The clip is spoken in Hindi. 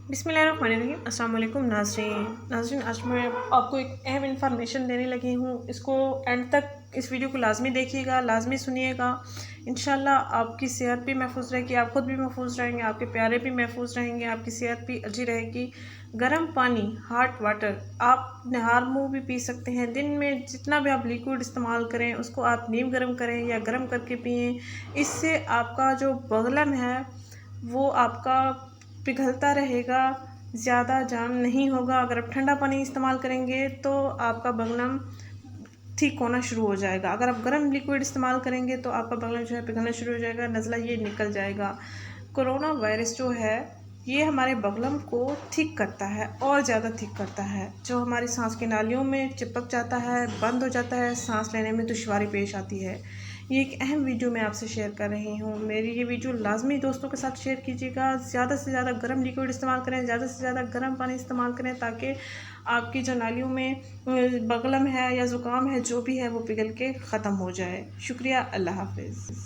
बिस्मिल्लाहिर्रहमानिर्रहीम। अस्सलाम वालेकुम नाज़रीन, आज मैं आपको एक अहम इंफॉर्मेशन देने लगी हूँ। इसको एंड तक इस वीडियो को लाजमी देखिएगा, लाजमी सुनिएगा। इंशाल्लाह आपकी सेहत भी महफूज रहेगी, आप ख़ुद भी महफूज रहेंगे, आपके प्यारे भी महफूज रहेंगे, आपकी सेहत भी अच्छी रहेगी। गर्म पानी, हॉट वाटर आप नहार मुँह भी पी सकते हैं। दिन में जितना भी आप लिक्विड इस्तेमाल करें उसको आप नीम गर्म करें या गर्म करके पिएँ। इससे आपका जो बगलम है वो आपका पिघलता रहेगा, ज़्यादा जाम नहीं होगा। अगर आप ठंडा पानी इस्तेमाल करेंगे तो आपका बगलम ठीक होना शुरू हो जाएगा। अगर आप गर्म लिक्विड इस्तेमाल करेंगे तो आपका बगलम जो है पिघलना शुरू हो जाएगा, नज़ला ये निकल जाएगा। कोरोना वायरस जो है ये हमारे बगलम को ठीक करता है और ज़्यादा ठीक करता है। जो हमारी सांस की नालियों में चिपक जाता है, बंद हो जाता है, सांस लेने में दुश्वारी पेश आती है। ये एक अहम वीडियो मैं आपसे शेयर कर रही हूँ। मेरी ये वीडियो लाजमी दोस्तों के साथ शेयर कीजिएगा। ज़्यादा से ज़्यादा गर्म लिक्विड इस्तेमाल करें, ज़्यादा से ज़्यादा गर्म पानी इस्तेमाल करें ताकि आपकी जो नालियों में बगलम है या ज़ुकाम है जो भी है वो पिघल के ख़त्म हो जाए। शुक्रिया, अल्लाह हाफ़िज़।